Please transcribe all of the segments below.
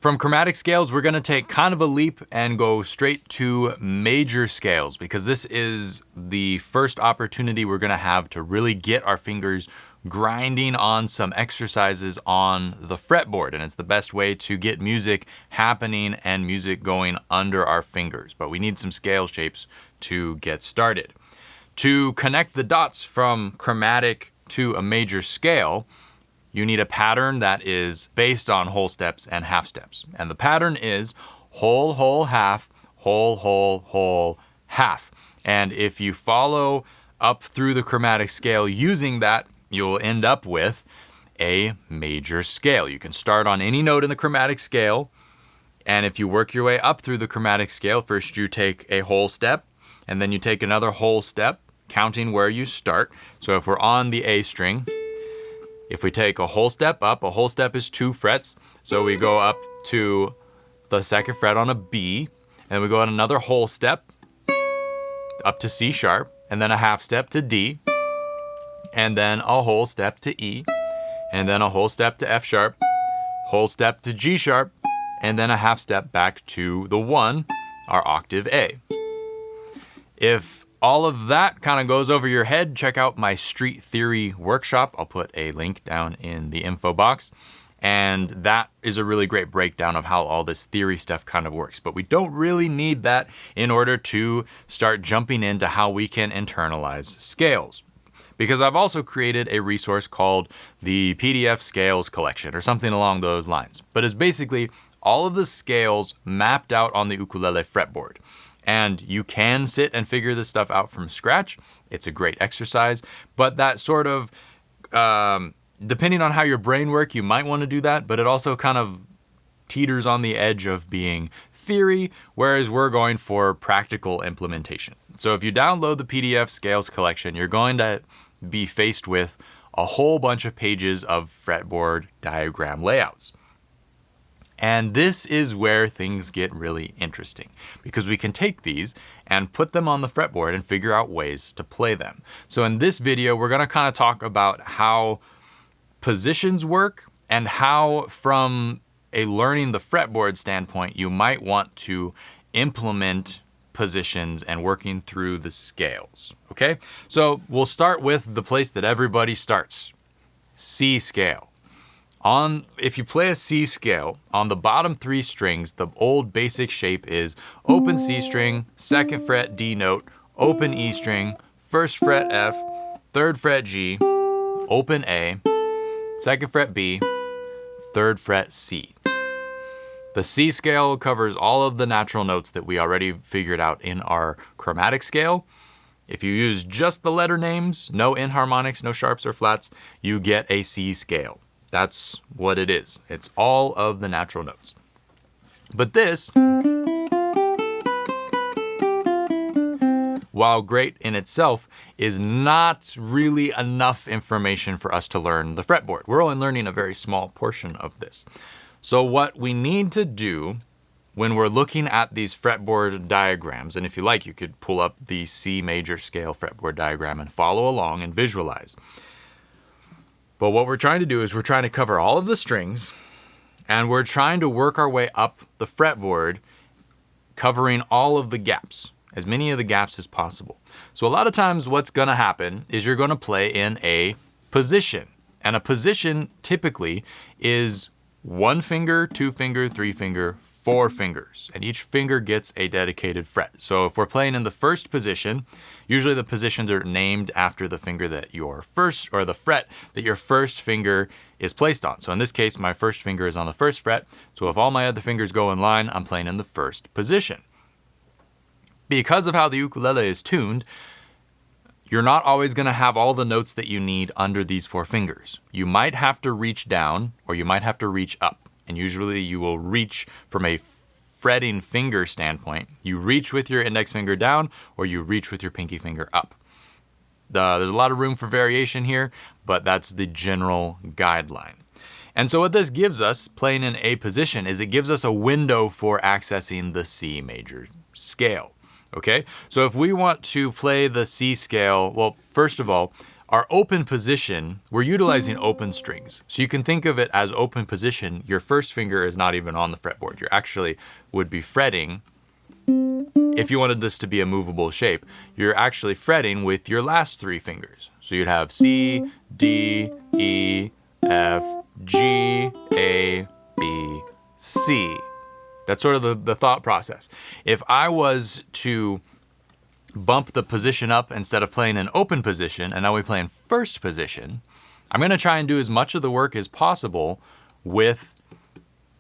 From chromatic scales, we're going to take kind of a leap and go straight to major scales, because this is the first opportunity we're going to have to really get our fingers grinding on some exercises on the fretboard. And it's the best way to get music happening and music going under our fingers. But we need some scale shapes to get started. To connect the dots from chromatic to a major scale, you need a pattern that is based on whole steps and half steps. And the pattern is whole, whole, half, whole, whole, whole, half. And if you follow up through the chromatic scale using that, you'll end up with a major scale. You can start on any note in the chromatic scale. And if you work your way up through the chromatic scale, first you take a whole step, and then you take another whole step, counting where you start. So if we're on the A string, if we take a whole step up, a whole step is 2 frets. So we go up to the second fret on a B, and we go on another whole step up to C sharp, and then a half step to D, and then a whole step to E, and then a whole step to F sharp, whole step to G sharp, and then a half step back to the 1, our octave A. If all of that kind of goes over your head, check out my street theory workshop. I'll put a link down in the info box. And that is a really great breakdown of how all this theory stuff kind of works. But we don't really need that in order to start jumping into how we can internalize scales. Because I've also created a resource called the PDF Scales Collection or something along those lines. But it's basically all of the scales mapped out on the ukulele fretboard. And you can sit and figure this stuff out from scratch. It's a great exercise, but that sort of, depending on how your brain works, you might want to do that, but it also kind of teeters on the edge of being theory, whereas we're going for practical implementation. So if you download the PDF Scales Collection, you're going to be faced with a whole bunch of pages of fretboard diagram layouts. And this is where things get really interesting, because we can take these and put them on the fretboard and figure out ways to play them. So in this video, we're going to kind of talk about how positions work and how, from a learning the fretboard standpoint, you might want to implement positions and working through the scales. Okay, so we'll start with the place that everybody starts, C scale. If you play a C scale, on the bottom 3 strings, the old basic shape is open C string, 2nd fret D note, open E string, 1st fret F, 3rd fret G, open A, 2nd fret B, 3rd fret C. The C scale covers all of the natural notes that we already figured out in our chromatic scale. If you use just the letter names, no enharmonics, no sharps or flats, you get a C scale. That's what it is. It's all of the natural notes. But this, while great in itself, is not really enough information for us to learn the fretboard. We're only learning a very small portion of this. So what we need to do when we're looking at these fretboard diagrams, and if you like, you could pull up the C major scale fretboard diagram and follow along and visualize. But what we're trying to do is we're trying to cover all of the strings, and we're trying to work our way up the fretboard, covering all of the gaps, as many of the gaps as possible. So a lot of times what's going to happen is you're going to play in a position. And a position typically is 1 finger, 2 finger, 3 finger, 4 fingers, and each finger gets a dedicated fret. So if we're playing in the first position, usually the positions are named after the finger that your first, or the fret that your first finger is placed on. So in this case, my first finger is on the 1st fret. So if all my other fingers go in line, I'm playing in the first position. Because of how the ukulele is tuned, you're not always going to have all the notes that you need under these 4 fingers. You might have to reach down, or you might have to reach up. And usually you will reach from a fretting finger standpoint. You reach with your index finger down, or you reach with your pinky finger up. There's a lot of room for variation here, but that's the general guideline. And so what this gives us, playing in a position, is it gives us a window for accessing the C major scale. Okay, so if we want to play the C scale, well, first of all, Our open position, we're utilizing open strings. So you can think of it as open position. Your first finger is not even on the fretboard. You actually would be fretting. If you wanted this to be a movable shape, you're actually fretting with your last 3 fingers. So you'd have C, D, E, F, G, A, B, C. That's sort of the thought process. If I was to bump the position up instead of playing in open position, and now we play in first position, I'm gonna try and do as much of the work as possible with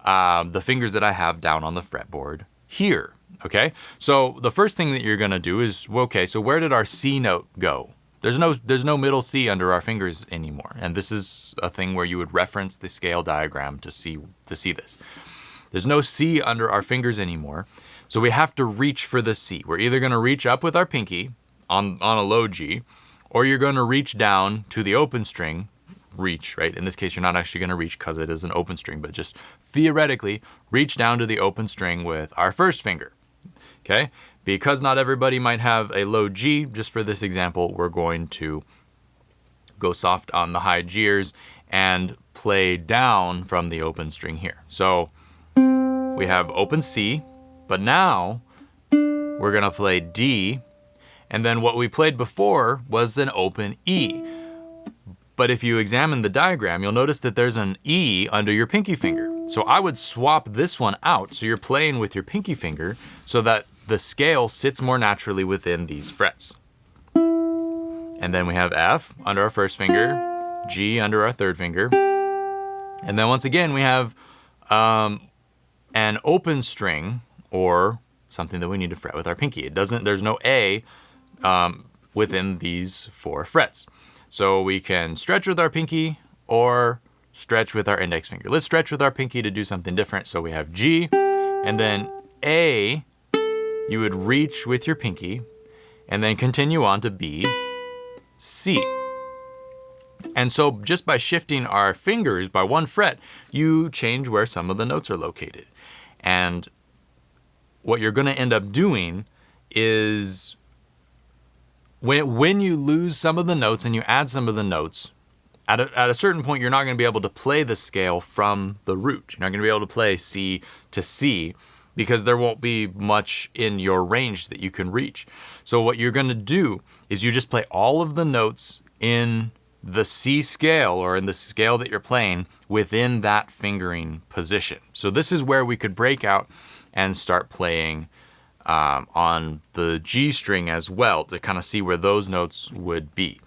the fingers that I have down on the fretboard here, okay? So the first thing that you're gonna do is, okay, so where did our C note go? There's no middle C under our fingers anymore. And this is a thing where you would reference the scale diagram to see this. There's no C under our fingers anymore. So we have to reach for the C. We're either gonna reach up with our pinky on a low G, or you're gonna reach down to the open string, reach, right? In this case, you're not actually gonna reach because it is an open string, but just theoretically, reach down to the open string with our first finger, okay? Because not everybody might have a low G, just for this example, we're going to go soft on the high Gers and play down from the open string here. So we have open C, but now we're gonna play D, and then what we played before was an open E. But if you examine the diagram, you'll notice that there's an E under your pinky finger. So I would swap this one out, so you're playing with your pinky finger so that the scale sits more naturally within these frets. And then we have F under our first finger, G under our third finger. And then once again, we have an open string, or something that we need to fret with our pinky. There's no A within these 4 frets. So we can stretch with our pinky or stretch with our index finger. Let's stretch with our pinky to do something different. So we have G, and then A, you would reach with your pinky, and then continue on to B, C. And so just by shifting our fingers by 1 fret, you change where some of the notes are located. And what you're gonna end up doing is when you lose some of the notes and you add some of the notes, at a certain point, you're not gonna be able to play the scale from the root. You're not gonna be able to play C to C because there won't be much in your range that you can reach. So what you're gonna do is you just play all of the notes in the C scale, or in the scale that you're playing, within that fingering position. So this is where we could break out and start playing on the G string as well, to kind of see where those notes would be.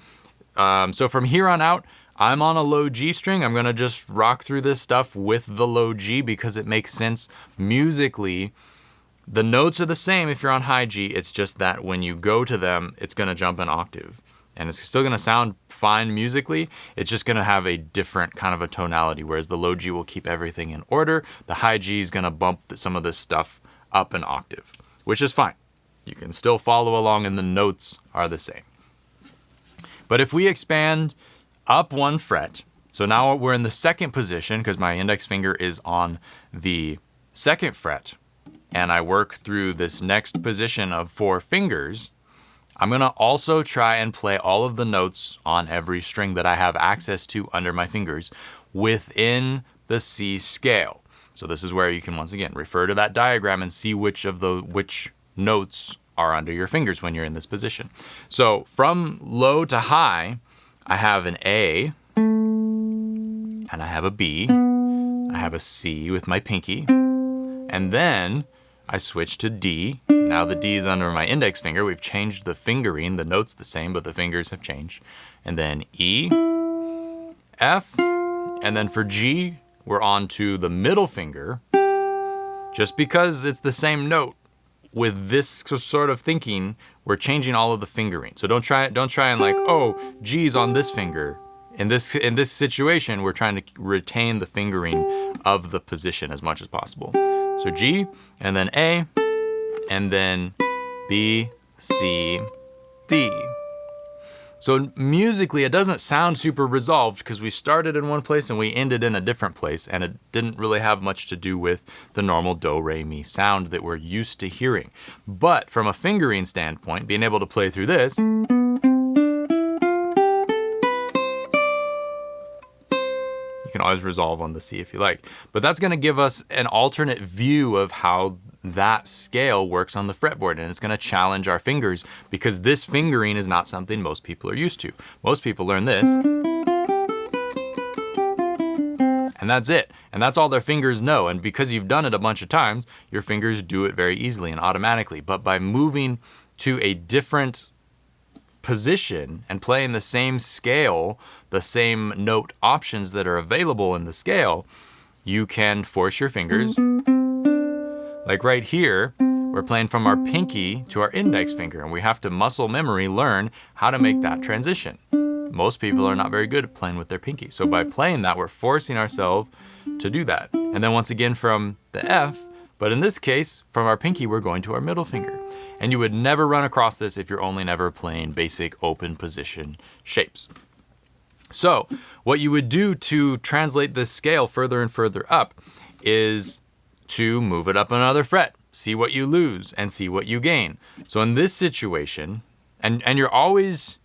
So from here on out, I'm on a low G string. I'm gonna just rock through this stuff with the low G because it makes sense musically. The notes are the same if you're on high G, it's just that when you go to them, it's gonna jump an octave. And it's still gonna sound fine musically, it's just gonna have a different kind of a tonality, whereas the low G will keep everything in order. The high G is gonna bump some of this stuff up an octave, which is fine. You can still follow along and the notes are the same. But if we expand up 1 fret, so now we're in the second position because my index finger is on the 2nd fret, and I work through this next position of 4 fingers, I'm gonna also try and play all of the notes on every string that I have access to under my fingers within the C scale. So this is where you can once again refer to that diagram and see which notes are under your fingers when you're in this position. So from low to high, I have an A, and I have a B, I have a C with my pinky, and then I switch to D. Now the D is under my index finger. We've changed the fingering. The note's the same, but the fingers have changed. And then E, F, and then for G, we're on to the middle finger. Just because it's the same note, with this sort of thinking, we're changing all of the fingering. So don't try and like, oh, G's on this finger. In this situation, we're trying to retain the fingering of the position as much as possible. So G, and then A, and then B, C, D. So musically, it doesn't sound super resolved because we started in one place and we ended in a different place, and it didn't really have much to do with the normal do, re, mi sound that we're used to hearing. But from a fingering standpoint, being able to play through this, can always resolve on the C if you like. But that's going to give us an alternate view of how that scale works on the fretboard, and it's going to challenge our fingers because this fingering is not something most people are used to. Most people learn this, and that's it. And that's all their fingers know. And because you've done it a bunch of times, your fingers do it very easily and automatically. But by moving to a different position and playing the same scale, the same note options that are available in the scale, you can force your fingers. Like right here, we're playing from our pinky to our index finger, and we have to muscle memory learn how to make that transition. Most people are not very good at playing with their pinky. So by playing that, we're forcing ourselves to do that. And then once again from the F, but in this case, from our pinky, we're going to our middle finger. And you would never run across this if you're only never playing basic open position shapes. So what you would do to translate this scale further and further up is to move it up another fret, see what you lose and see what you gain. So in this situation, and you're always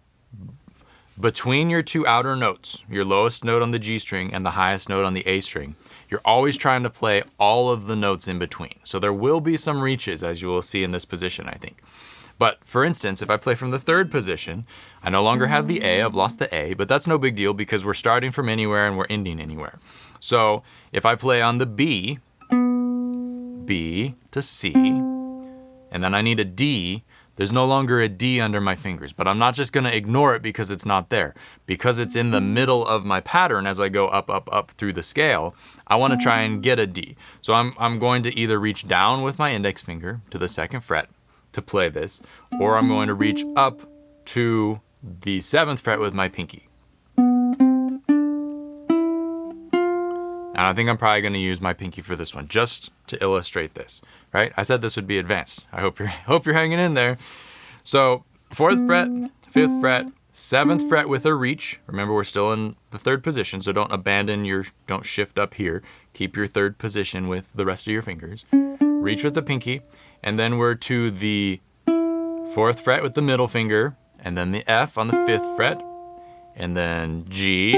between your two outer notes, your lowest note on the G string and the highest note on the A string, you're always trying to play all of the notes in between. So there will be some reaches, as you will see in this position, I think. But for instance, if I play from the third position, I no longer have the A, I've lost the A, but that's no big deal because we're starting from anywhere and we're ending anywhere. So if I play on the B to C, and then I need a D, there's no longer a D under my fingers, but I'm not just gonna ignore it because it's not there. Because it's in the middle of my pattern as I go up, up, up through the scale, I wanna try and get a D. So I'm going to either reach down with my index finger to the second fret to play this, or I'm going to reach up to the 7th fret with my pinky. And I think I'm probably gonna use my pinky for this one, just to illustrate this, right? I said this would be advanced. I hope you're hanging in there. So 4th fret, 5th fret, 7th fret with a reach. Remember, we're still in the 3rd position, so don't shift up here. Keep your 3rd position with the rest of your fingers. Reach with the pinky, and then we're to the 4th fret with the middle finger, and then the F on the 5th fret, and then G,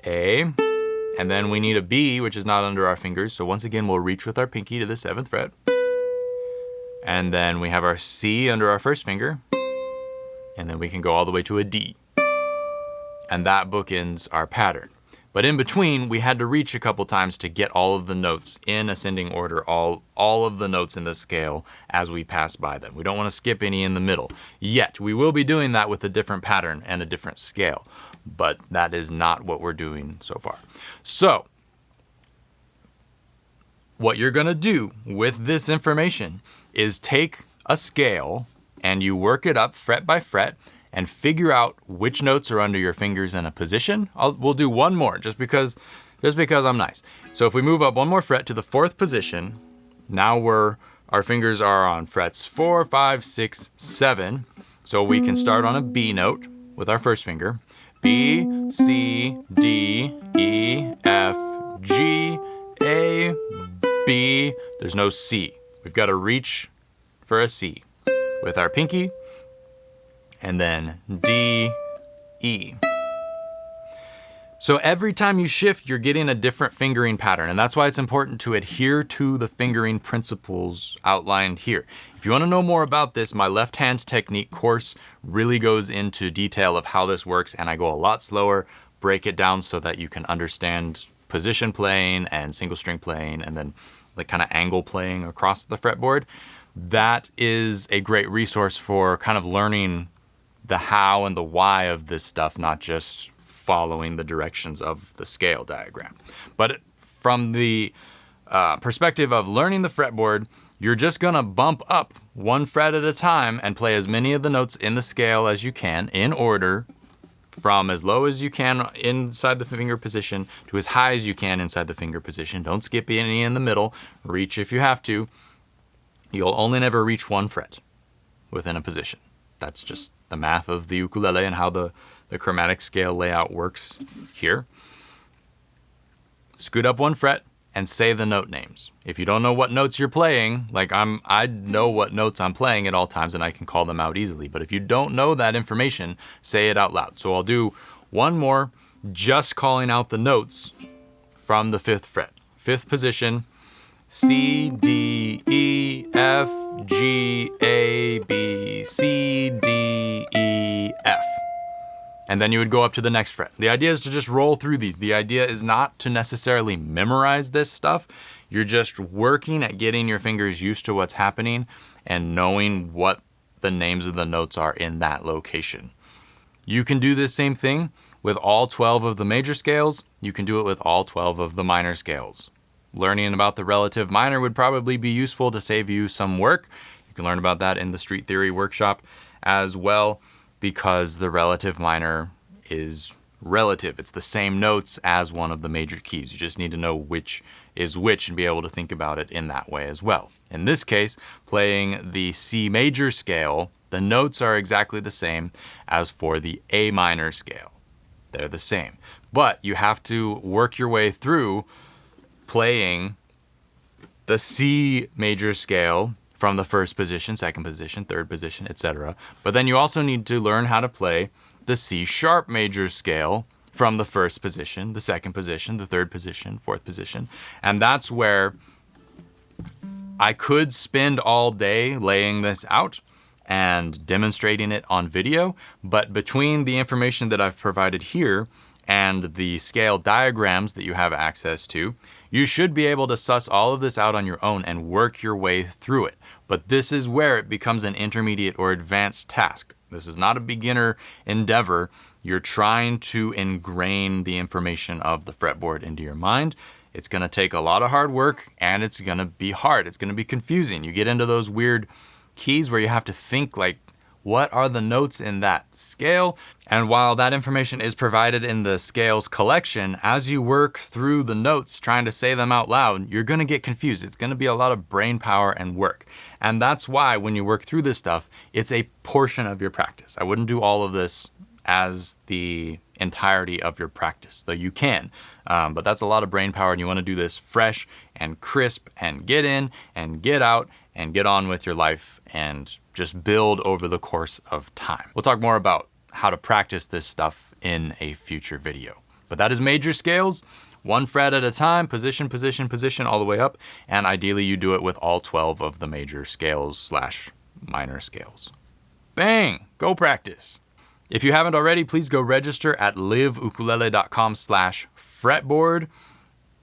A, and then we need a B, which is not under our fingers. So once again, we'll reach with our pinky to the 7th fret. And then we have our C under our 1st finger. And then we can go all the way to a D. And that bookends our pattern. But in between, we had to reach a couple times to get all of the notes in ascending order, all of the notes in the scale as we pass by them. We don't want to skip any in the middle. Yet, we will be doing that with a different pattern and a different scale. But that is not what we're doing so far. So, what you're gonna do with this information is take a scale and you work it up fret by fret and figure out which notes are under your fingers in a position. We'll do one more just because I'm nice. So if we move up one more fret to the 4th position, now our fingers are on frets 4, 5, 6, 7. So we can start on a B note with our 1st finger. B, C, D, E, F, G, A, B. There's no C. We've got to reach for a C with our pinky, and then D, E. So every time you shift, you're getting a different fingering pattern, and that's why it's important to adhere to the fingering principles outlined here. If you want to know more about this, my left hands technique course really goes into detail of how this works, and I go a lot slower, break it down so that you can understand position playing and single string playing, and then like kind of angle playing across the fretboard. That is a great resource for kind of learning the how and the why of this stuff, not just following the directions of the scale diagram. But from the perspective of learning the fretboard, you're just gonna bump up one fret at a time and play as many of the notes in the scale as you can in order, from as low as you can inside the finger position to as high as you can inside the finger position. Don't skip any in the middle. Reach if you have to. You'll only never reach one fret within a position. That's just the math of the ukulele and how the chromatic scale layout works here. Scoot up one fret and say the note names. If you don't know what notes you're playing, like I know what notes I'm playing at all times and I can call them out easily. But if you don't know that information, say it out loud. So I'll do one more just calling out the notes from the 5th fret. 5th position, C, D, E, F, G, A, B, C, D, E, F. And then you would go up to the next fret. The idea is to just roll through these. The idea is not to necessarily memorize this stuff. You're just working at getting your fingers used to what's happening and knowing what the names of the notes are in that location. You can do this same thing with all 12 of the major scales. You can do it with all 12 of the minor scales. Learning about the relative minor would probably be useful to save you some work. You can learn about that in the street theory workshop as well, because the relative minor is relative. It's the same notes as one of the major keys. You just need to know which is which and be able to think about it in that way as well. In this case, playing the C major scale, the notes are exactly the same as for the A minor scale. They're the same. But you have to work your way through playing the C major scale from the 1st position, 2nd position, 3rd position, etc. But then you also need to learn how to play the C sharp major scale from the 1st position, the 2nd position, the 3rd position, 4th position. And that's where I could spend all day laying this out and demonstrating it on video, but between the information that I've provided here and the scale diagrams that you have access to, you should be able to suss all of this out on your own and work your way through it. But this is where it becomes an intermediate or advanced task. This is not a beginner endeavor. You're trying to ingrain the information of the fretboard into your mind. It's gonna take a lot of hard work and it's gonna be hard. It's gonna be confusing. You get into those weird keys where you have to think like, what are the notes in that scale? And while that information is provided in the scales collection, as you work through the notes trying to say them out loud, you're gonna get confused. It's gonna be a lot of brain power and work. And that's why when you work through this stuff, it's a portion of your practice. I wouldn't do all of this as the entirety of your practice, though you can. But that's a lot of brain power and you wanna do this fresh and crisp and get in and get out and get on with your life and just build over the course of time. We'll talk more about how to practice this stuff in a future video. But that is major scales, 1 fret at a time, position, position, position, all the way up. And ideally you do it with all 12 of the major scales / minor scales. Bang, go practice. If you haven't already, please go register at liveukulele.com/fretboard.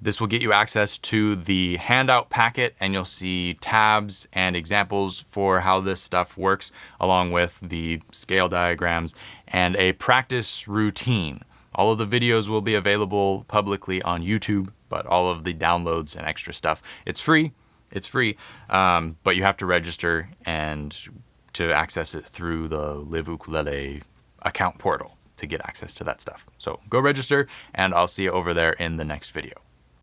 This will get you access to the handout packet and you'll see tabs and examples for how this stuff works, along with the scale diagrams and a practice routine. All of the videos will be available publicly on YouTube, but all of the downloads and extra stuff, it's free, but you have to register and to access it through the Live Ukulele account portal to get access to that stuff. So go register and I'll see you over there in the next video.